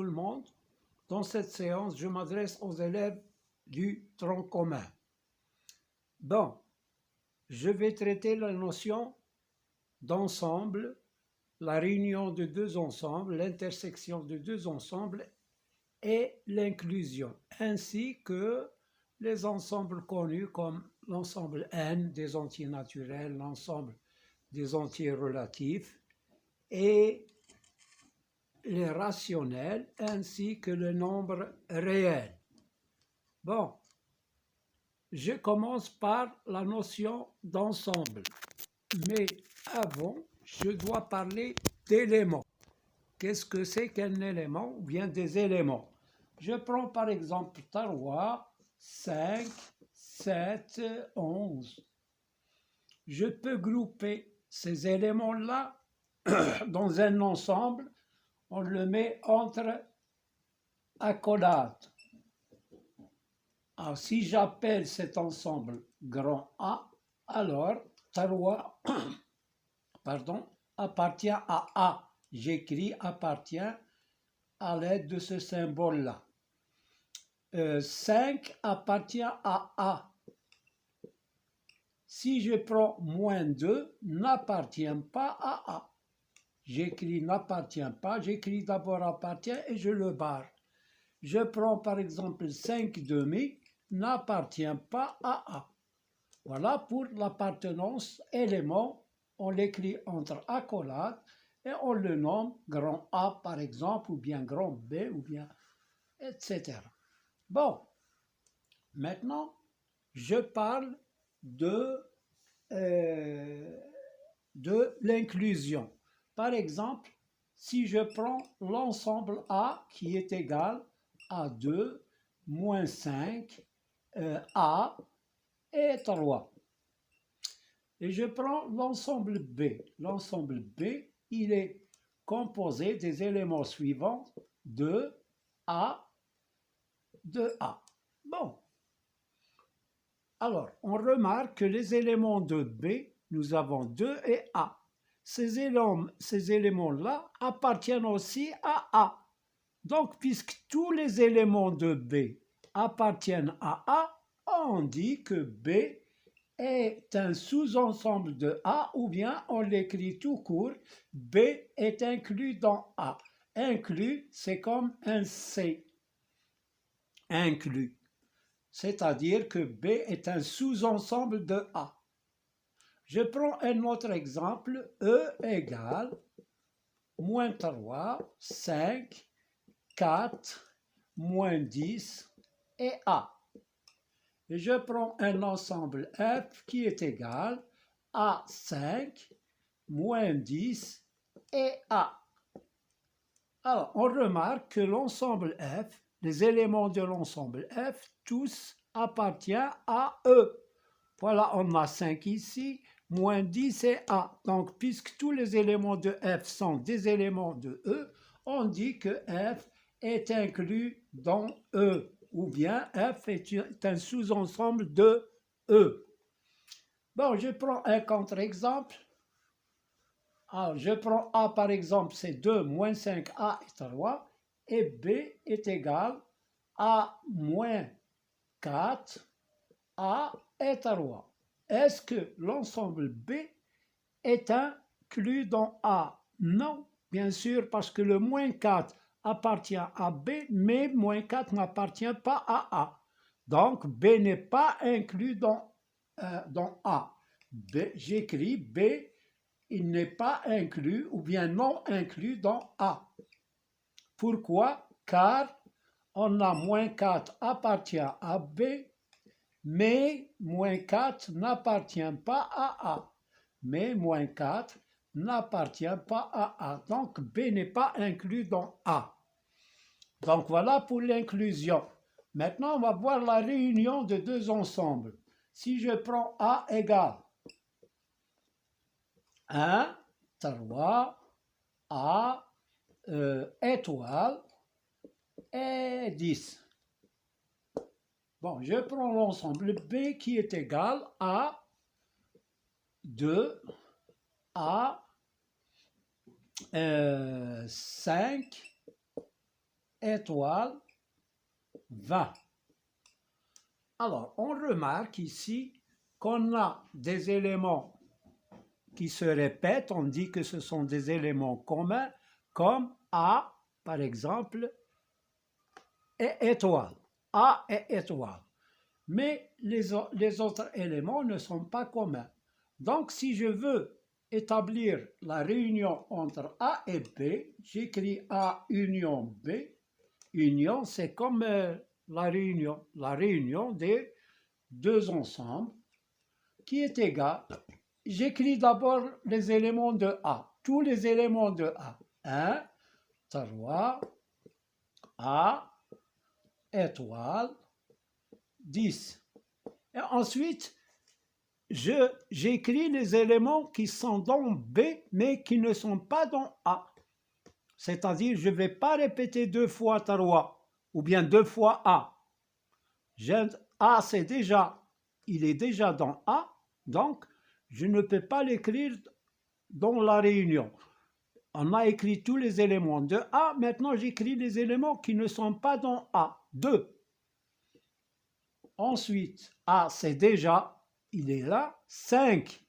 le monde. Dans cette séance, je m'adresse aux élèves du tronc commun. Bon, je vais traiter la notion d'ensemble, la réunion de deux ensembles, l'intersection de deux ensembles et l'inclusion, ainsi que les ensembles connus comme l'ensemble N des entiers naturels, l'ensemble des entiers relatifs et les rationnels, ainsi que le nombre réel. Bon, je commence par la notion d'ensemble, mais avant, je dois parler d'éléments. Qu'est-ce que c'est qu'un élément ou bien des éléments? Je prends par exemple 3, 5, 7, 11. Je peux grouper ces éléments-là dans un ensemble, on le met entre accolades. Alors, si j'appelle cet ensemble grand A, alors 3 appartient à A. J'écris appartient à l'aide de ce symbole-là. 5 appartient à A. Si je prends moins 2, n'appartient pas à A. J'écris n'appartient pas, j'écris d'abord appartient et je le barre. Je prends par exemple 5 demi, n'appartient pas à A. Voilà pour l'appartenance élément, on l'écrit entre accolades et on le nomme grand A par exemple, ou bien grand B, ou bien etc. Bon, maintenant, je parle de l'inclusion. Par exemple, si je prends l'ensemble A qui est égal à 2, moins 5, A et 3. Et je prends l'ensemble B. L'ensemble B, il est composé des éléments suivants, 2A. Bon. Alors, on remarque que les éléments de B, nous avons 2 et A. Ces éléments-là appartiennent aussi à A. Donc, puisque tous les éléments de B appartiennent à A, on dit que B est un sous-ensemble de A, ou bien on l'écrit tout court, B est inclus dans A. Inclus, c'est comme un C. Inclus. C'est-à-dire que B est un sous-ensemble de A. Je prends un autre exemple, E égale moins 3, 5, 4, moins 10 et A. Et je prends un ensemble F qui est égal à 5, moins 10 et A. Alors, on remarque que l'ensemble F, les éléments de l'ensemble F, tous appartiennent à E. Voilà, on a 5 ici, moins 10 et A. Donc, puisque tous les éléments de F sont des éléments de E, on dit que F est inclus dans E, ou bien F est un sous-ensemble de E. Bon, je prends un contre-exemple. Alors, je prends A par exemple, c'est 2 moins 5A et 3, et B est égal à moins 4A et 3. Est-ce que l'ensemble B est inclus dans A? Non, bien sûr, parce que le moins 4 appartient à B, mais moins 4 n'appartient pas à A. Donc, B n'est pas inclus dans A. J'écris B, il n'est pas inclus ou bien non inclus dans A. Pourquoi? Car on a moins 4 appartient à B, mais moins 4 n'appartient pas à A. Mais moins 4 n'appartient pas à A. Donc, B n'est pas inclus dans A. Donc, voilà pour l'inclusion. Maintenant, on va voir la réunion de deux ensembles. Si je prends A égale 1, 3, A, étoile et 10. Bon, je prends l'ensemble B qui est égal à 2, A, 5, étoile, 20. Alors, on remarque ici qu'on a des éléments qui se répètent, on dit que ce sont des éléments communs, comme A, par exemple, et étoile. A et étoile. Mais les autres éléments ne sont pas communs. Donc, si je veux établir la réunion entre A et B, j'écris A union B. Union, c'est comme la réunion des deux ensembles qui est égale. J'écris d'abord les éléments de A, tous les éléments de A. 1, 3, A, étoile, 10. Et ensuite, j'écris les éléments qui sont dans B, mais qui ne sont pas dans A. C'est-à-dire, je ne vais pas répéter 2 fois 3, ou bien 2 fois A. A, il est déjà dans A, donc je ne peux pas l'écrire dans la réunion. On a écrit tous les éléments de A, maintenant j'écris les éléments qui ne sont pas dans A, 2. Ensuite, A, il est là, 5.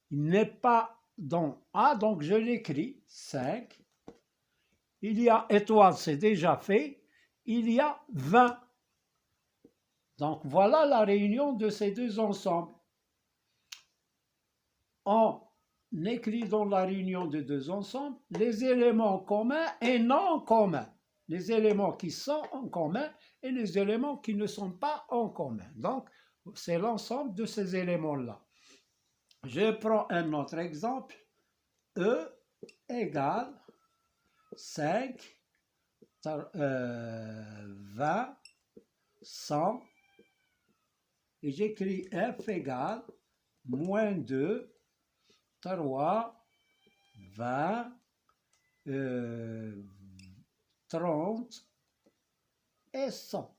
Il n'est pas dans A, donc je l'écris, 5. Il y a étoile, c'est déjà fait. Il y a 20. Donc voilà la réunion de ces deux ensembles. On écrit dans la réunion de deux ensembles les éléments communs et non communs. Les éléments qui sont en commun et les éléments qui ne sont pas en commun. Donc, c'est l'ensemble de ces éléments-là. Je prends un autre exemple. E égale 5, 20, 100. Et j'écris F égale moins 2, 3, 20, 30 et 100.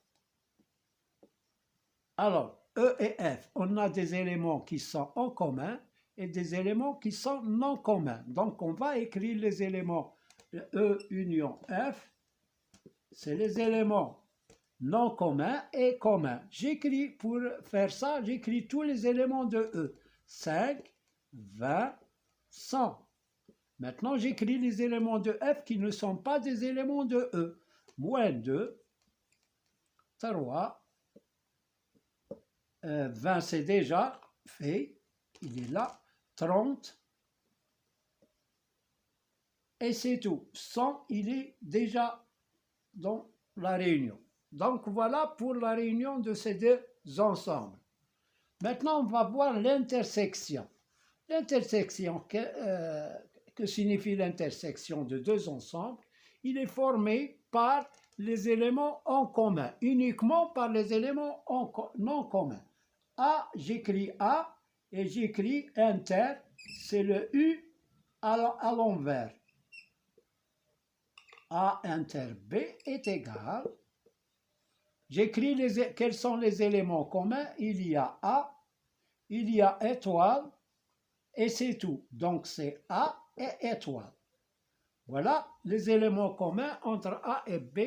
Alors, E et F, on a des éléments qui sont en commun et des éléments qui sont non communs. Donc, on va écrire les éléments E union F, c'est les éléments non communs et communs. J'écris, pour faire ça, j'écris tous les éléments de E. 5, 20, 100. Maintenant, j'écris les éléments de F qui ne sont pas des éléments de E. Moins 2, 3, 20 c'est déjà fait, il est là, 30, et c'est tout. 100, il est déjà dans la réunion. Donc voilà pour la réunion de ces deux ensembles. Maintenant, on va voir l'intersection. L'intersection, que signifie l'intersection de deux ensembles? Il est formé par les éléments en commun, uniquement par les éléments non communs. A, j'écris A et j'écris inter, c'est le U à l'envers. A inter B est égal. J'écris quels sont les éléments communs. Il y a A, il y a étoile, et c'est tout. Donc c'est A et étoile. Voilà les éléments communs entre A et B.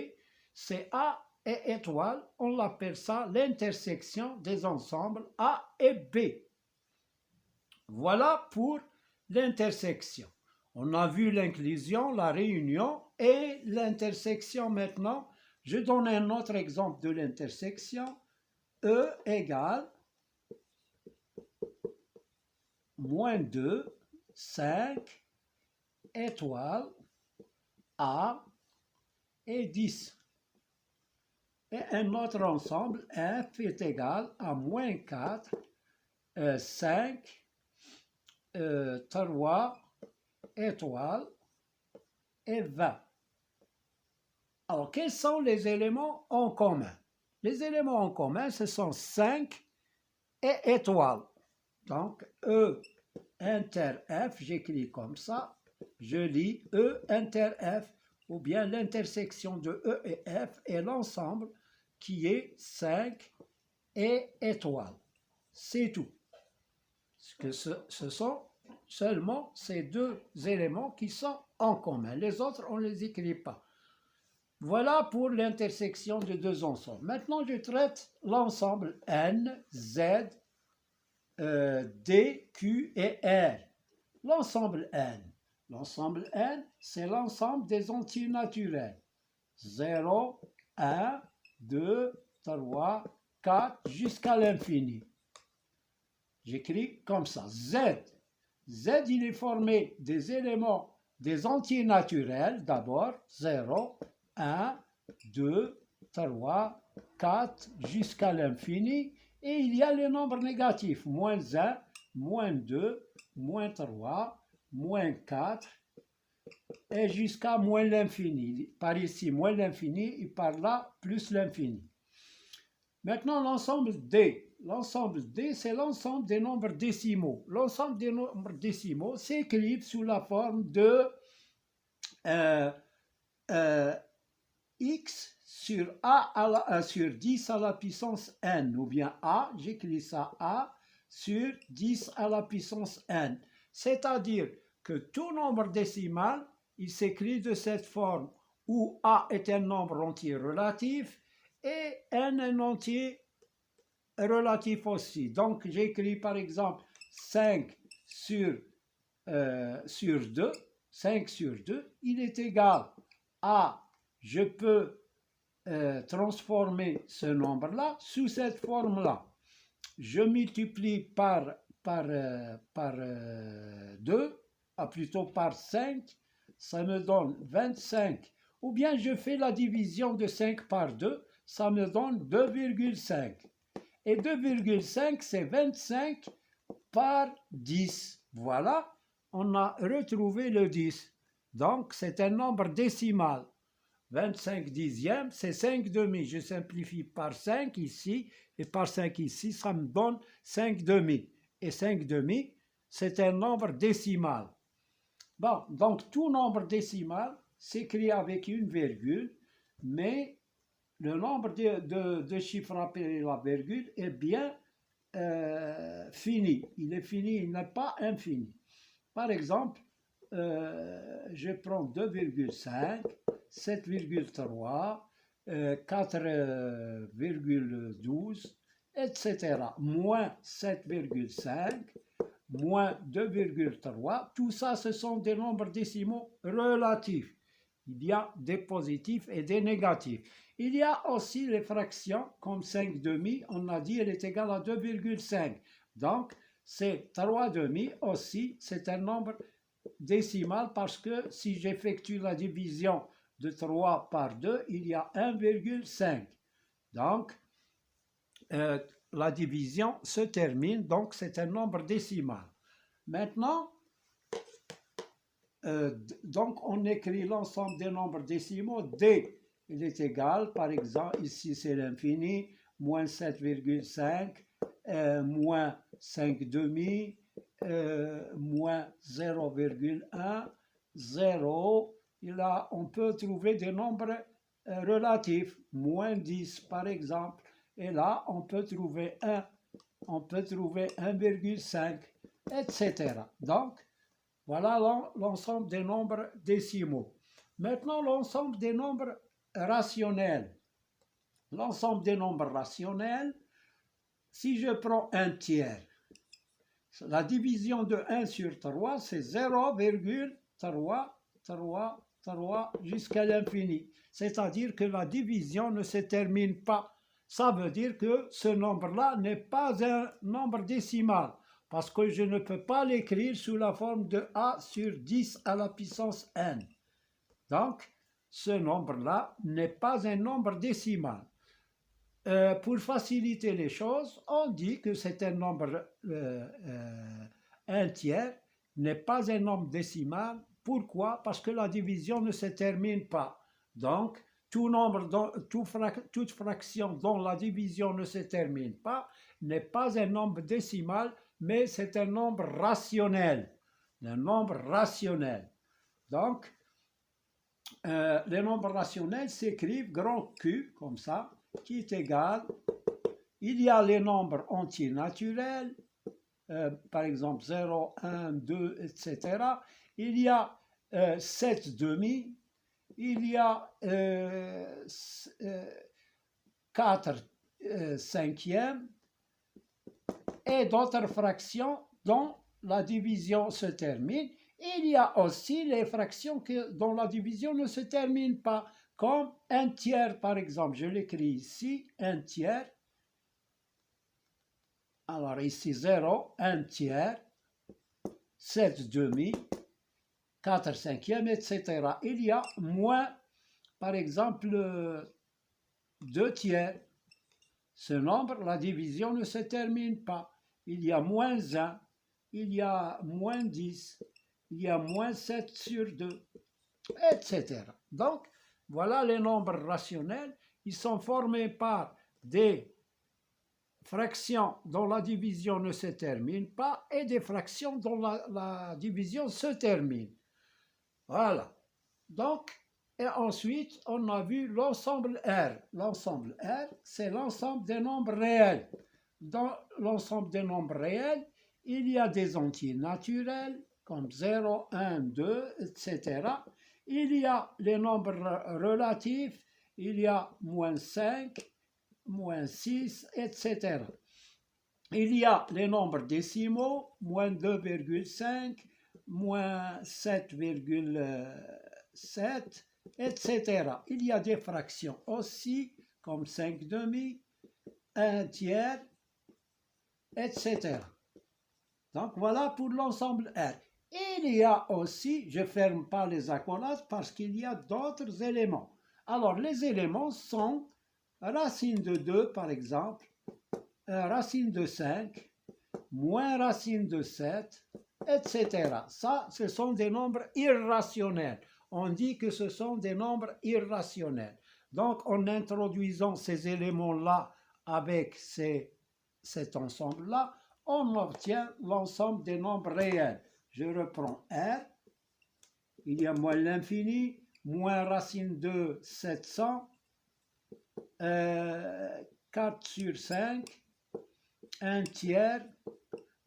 C'est A et étoile. On appelle ça l'intersection des ensembles A et B. Voilà pour l'intersection. On a vu l'inclusion, la réunion et l'intersection maintenant. Je donne un autre exemple de l'intersection. E égale moins 2, 5, étoile, A et 10. Et un autre ensemble, F est égal à moins 4, 5, 3, étoile et 20. Alors, quels sont les éléments en commun? Les éléments en commun, ce sont 5 et étoile. Donc, E inter F, j'écris comme ça, je lis E inter F, ou bien l'intersection de E et F est l'ensemble qui est 5 et étoile. C'est tout. Ce sont seulement ces deux éléments qui sont en commun. Les autres, on ne les écrit pas. Voilà pour l'intersection de deux ensembles. Maintenant, je traite l'ensemble N, Z, D, Q et R. L'ensemble N. L'ensemble N, c'est l'ensemble des entiers naturels. 0, 1, 2, 3, 4, jusqu'à l'infini. J'écris comme ça. Z. Z, il est formé des éléments, des entiers naturels, d'abord. 0, 1, 2, 3, 4, jusqu'à l'infini. Et il y a les nombres négatifs. Moins 1, moins 2, moins 3, moins 4, et jusqu'à moins l'infini. Par ici, moins l'infini, et par là, plus l'infini. Maintenant, l'ensemble D. L'ensemble D, c'est l'ensemble des nombres décimaux. L'ensemble des nombres décimaux s'écrit sous la forme de x sur sur 10 à la puissance n, ou bien a, j'écris ça a, sur 10 à la puissance n. C'est-à-dire que tout nombre décimal, il s'écrit de cette forme, où a est un nombre entier relatif, et n un entier relatif aussi. Donc j'écris par exemple 5 sur 2, 5 sur 2, il est égal à, je peux transformer ce nombre-là sous cette forme-là. Je multiplie par 2, plutôt par 5, ça me donne 25. Ou bien je fais la division de 5 par 2, ça me donne 2,5. Et 2,5, c'est 25 par 10. Voilà, on a retrouvé le 10. Donc, c'est un nombre décimal. 25 dixièmes, c'est 5 demi. Je simplifie par 5 ici et par 5 ici, ça me donne 5 demi. Et 5 demi, c'est un nombre décimal. Bon, donc tout nombre décimal s'écrit avec une virgule, mais le nombre de chiffres après la virgule est bien fini. Il est fini, il n'est pas infini. Par exemple, je prends 2,5, 7,3, 4,12, etc. Moins 7,5, moins 2,3. Tout ça, ce sont des nombres décimaux relatifs. Il y a des positifs et des négatifs. Il y a aussi les fractions, comme 5 demi, on a dit elle est égale à 2,5. Donc, c'est 3 demi aussi, c'est un nombre décimal parce que si j'effectue la division de 3 par 2, il y a 1,5. Donc, la division se termine, donc c'est un nombre décimal. Maintenant, donc on écrit l'ensemble des nombres décimaux. D, il est égal, par exemple, ici c'est l'infini, moins 7,5, moins 5 demi, moins 0,1, 0. Et là, on peut trouver des nombres relatifs, moins 10 par exemple. Et là, on peut trouver 1, on peut trouver 1,5, etc. Donc, voilà l'ensemble des nombres décimaux. Maintenant, l'ensemble des nombres rationnels. L'ensemble des nombres rationnels, si je prends un tiers, la division de 1 sur 3, c'est 0,333 jusqu'à l'infini. C'est-à-dire que la division ne se termine pas. Ça veut dire que ce nombre-là n'est pas un nombre décimal, parce que je ne peux pas l'écrire sous la forme de a sur 10 à la puissance n. Donc, ce nombre-là n'est pas un nombre décimal. Pour faciliter les choses, on dit que c'est un nombre un tiers, n'est pas un nombre décimal. Pourquoi? Parce que la division ne se termine pas. Donc, toute fraction dont la division ne se termine pas n'est pas un nombre décimal, mais c'est un nombre rationnel. Un nombre rationnel. Donc, les nombres rationnels s'écrivent grand Q, comme ça, qui est égal. Il y a les nombres entiers naturels, par exemple 0, 1, 2, etc. Il y a 7 demi, il y a 4 cinquièmes et d'autres fractions dont la division se termine. Il y a aussi les fractions dont la division ne se termine pas, comme un tiers par exemple. Je l'écris ici, un tiers. Alors ici 0, un tiers, 7 demi, 4 cinquièmes, etc. Il y a moins, par exemple, 2 tiers. Ce nombre, la division ne se termine pas. Il y a moins 1, il y a moins 10, il y a moins 7 sur 2, etc. Donc, voilà les nombres rationnels. Ils sont formés par des fractions dont la division ne se termine pas et des fractions dont la division se termine. Voilà. Donc, et ensuite, on a vu l'ensemble R. L'ensemble R, c'est l'ensemble des nombres réels. Dans l'ensemble des nombres réels, il y a des entiers naturels, comme 0, 1, 2, etc. Il y a les nombres relatifs, il y a moins 5, moins 6, etc. Il y a les nombres décimaux, moins 2,5, moins 7,7, etc. Il y a des fractions aussi, comme 5 demi, 1 tiers, etc. Donc voilà pour l'ensemble R. Il y a aussi, je ne ferme pas les accolades parce qu'il y a d'autres éléments. Alors les éléments sont racine de 2 par exemple, racine de 5, moins racine de 7, etc. Ça, ce sont des nombres irrationnels. On dit que ce sont des nombres irrationnels. Donc, en introduisant ces éléments-là avec cet ensemble-là, on obtient l'ensemble des nombres réels. Je reprends R, il y a moins l'infini, moins racine de 700, 4 sur 5, 1 tiers,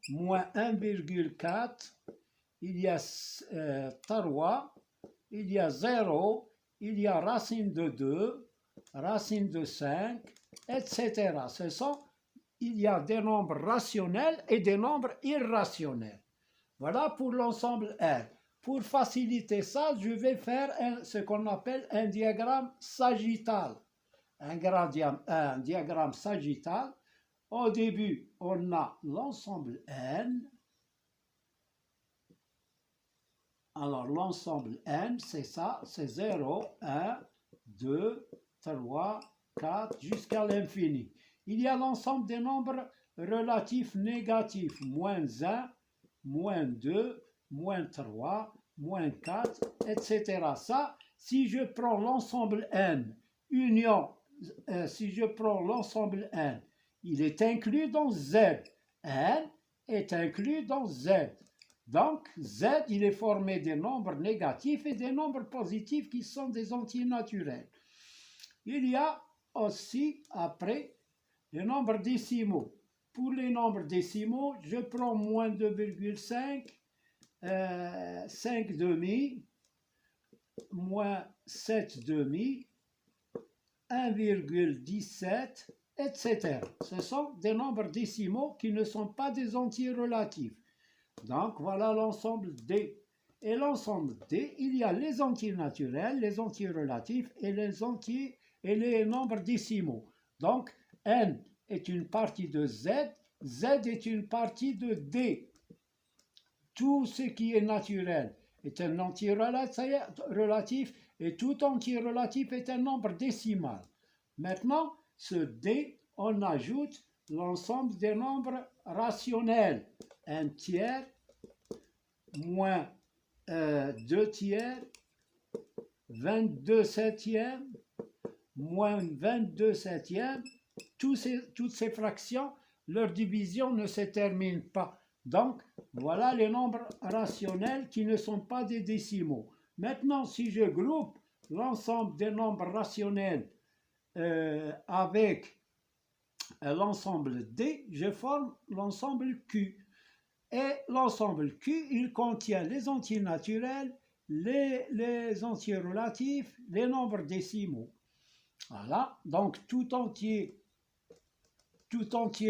moins 1,4, il y a 3, il y a 0, il y a racine de 2, racine de 5, etc. Il y a des nombres rationnels et des nombres irrationnels. Voilà pour l'ensemble R. Pour faciliter ça, je vais faire ce qu'on appelle un diagramme sagittal. Un diagramme sagittal. Au début, on a l'ensemble N. Alors, l'ensemble N, c'est ça, c'est 0, 1, 2, 3, 4, jusqu'à l'infini. Il y a l'ensemble des nombres relatifs négatifs, moins 1, moins 2, moins 3, moins 4, etc. Ça, si je prends l'ensemble N, si je prends l'ensemble N, il est inclus dans Z. N est inclus dans Z. Donc, Z, il est formé des nombres négatifs et des nombres positifs qui sont des entiers naturels. Il y a aussi, après, les nombres décimaux. Pour les nombres décimaux, je prends moins 2,5, 5 demi, moins 7 demi, 1,17, etc. Ce sont des nombres décimaux qui ne sont pas des entiers relatifs. Donc, voilà l'ensemble D. Et l'ensemble D, il y a les entiers naturels, les entiers relatifs et les nombres décimaux. Donc, N est une partie de Z, Z est une partie de D. Tout ce qui est naturel est un entier relatif et tout entier relatif est un nombre décimal. Maintenant, ce D, on ajoute l'ensemble des nombres rationnels. 1 tiers, moins 2 tiers, 22 septièmes, moins 22 septièmes. Toutes ces fractions, leur division ne se termine pas. Donc, voilà les nombres rationnels qui ne sont pas des décimaux. Maintenant, si je groupe l'ensemble des nombres rationnels avec l'ensemble D, je forme l'ensemble Q. Et l'ensemble Q, il contient les entiers naturels, les entiers relatifs, les nombres décimaux. Voilà, donc tout entier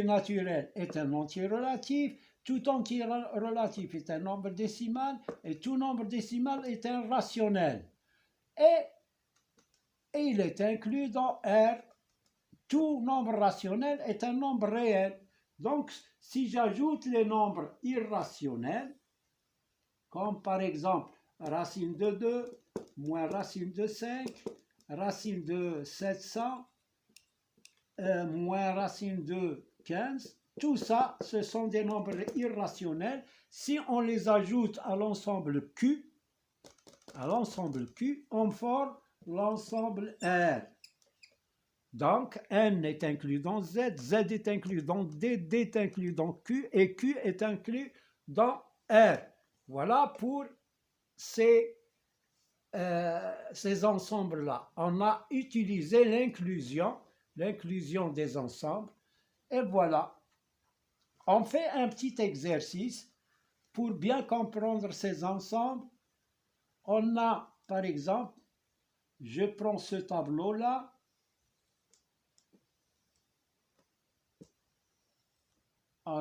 naturel est un entier relatif, tout entier relatif est un nombre décimal, et tout nombre décimal est un rationnel. Et il est inclus dans R. Tout nombre rationnel est un nombre réel. Donc, si j'ajoute les nombres irrationnels, comme par exemple racine de 2 moins racine de 5, racine de 700, moins racine de 15, tout ça, ce sont des nombres irrationnels. Si on les ajoute à l'ensemble Q, on forme l'ensemble R. Donc, N est inclus dans Z, Z est inclus dans D, D est inclus dans Q, et Q est inclus dans R. Voilà pour ces ensembles-là. On a utilisé l'inclusion des ensembles, et voilà. On fait un petit exercice pour bien comprendre ces ensembles. On a, par exemple, je prends ce tableau-là.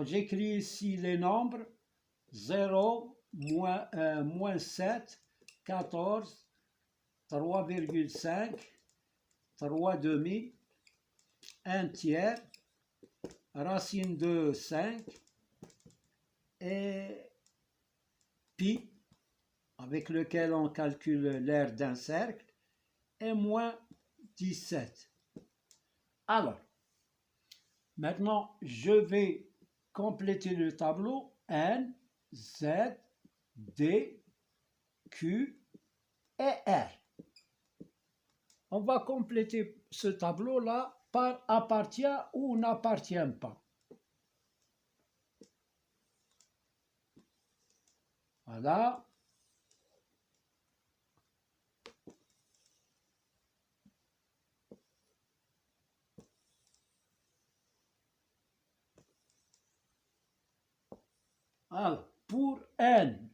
J'écris ici les nombres 0, moins 7, 14, 3,5, 3 demi, 1 tiers, racine de 5 et pi, avec lequel on calcule l'aire d'un cercle, et moins 17. Alors, maintenant, je vais compléter le tableau N, Z, D, Q et R. On va compléter ce tableau-là par appartient ou n'appartient pas. Voilà. Alors, pour N,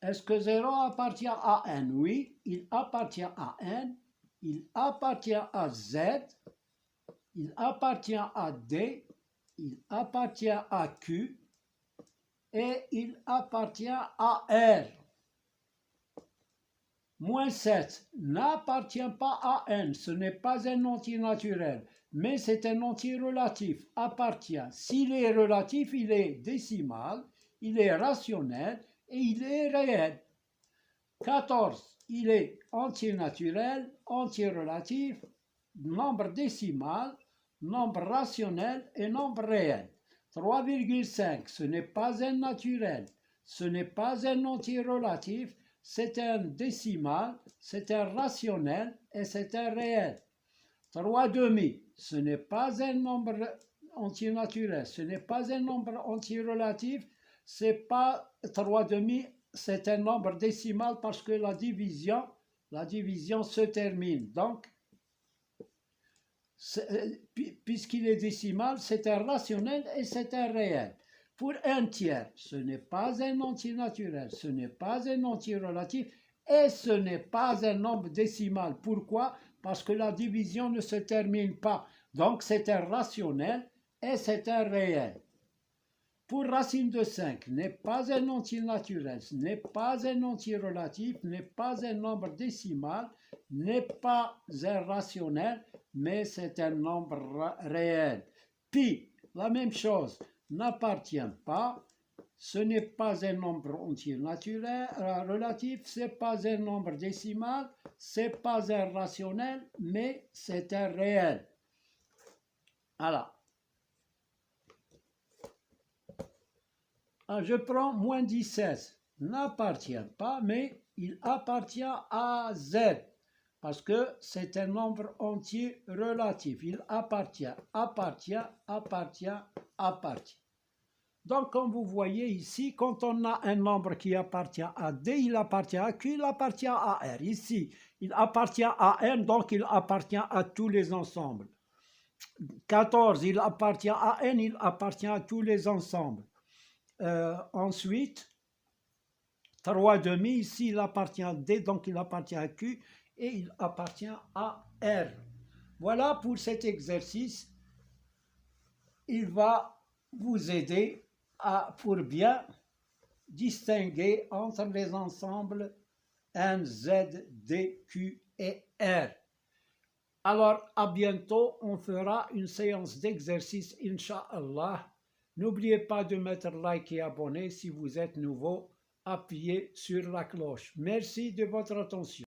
est-ce que 0 appartient à N? Oui, il appartient à N, il appartient à Z, il appartient à D, il appartient à Q et il appartient à R. Moins 7 n'appartient pas à N, ce n'est pas un entier naturel, mais c'est un entier relatif, appartient. S'il est relatif, il est décimal, il est rationnel et il est réel. 14, il est entier naturel, entier relatif, nombre décimal, nombre rationnel et nombre réel. 3,5, ce n'est pas un naturel, ce n'est pas un entier relatif, c'est un décimal, c'est un rationnel et c'est un réel. 3 demi, ce n'est pas un nombre entier naturel, ce n'est pas un nombre entier relatif, c'est pas 3 demi, c'est un nombre décimal parce que la division se termine. Donc, puisqu'il est décimal, c'est un rationnel et c'est un réel. Pour un tiers, ce n'est pas un entier naturel, ce n'est pas un entier relatif et ce n'est pas un nombre décimal. Pourquoi? Parce que la division ne se termine pas. Donc c'est un rationnel et c'est un réel. Pour racine de 5, n'est pas un entier naturel, n'est pas un entier relatif, n'est pas un nombre décimal, n'est pas un rationnel, mais c'est un nombre réel. Pi, la même chose, n'appartient pas, ce n'est pas un nombre entier naturel, relatif, c'est pas un nombre décimal, c'est pas un rationnel, mais c'est un réel. Voilà. Je prends moins 16, n'appartient pas, mais il appartient à Z, parce que c'est un nombre entier relatif. Il appartient. Donc, comme vous voyez ici, quand on a un nombre qui appartient à D, il appartient à Q, il appartient à R. Ici, il appartient à N, donc il appartient à tous les ensembles. 14, il appartient à N, il appartient à tous les ensembles. Ensuite, 3/2, ici il appartient à D, donc il appartient à Q, et il appartient à R. Voilà pour cet exercice. Il va vous aider pour bien distinguer entre les ensembles N, Z, D, Q et R. Alors, à bientôt, on fera une séance d'exercice, Inch'Allah. N'oubliez pas de mettre like et abonner si vous êtes nouveau. Appuyez sur la cloche. Merci de votre attention.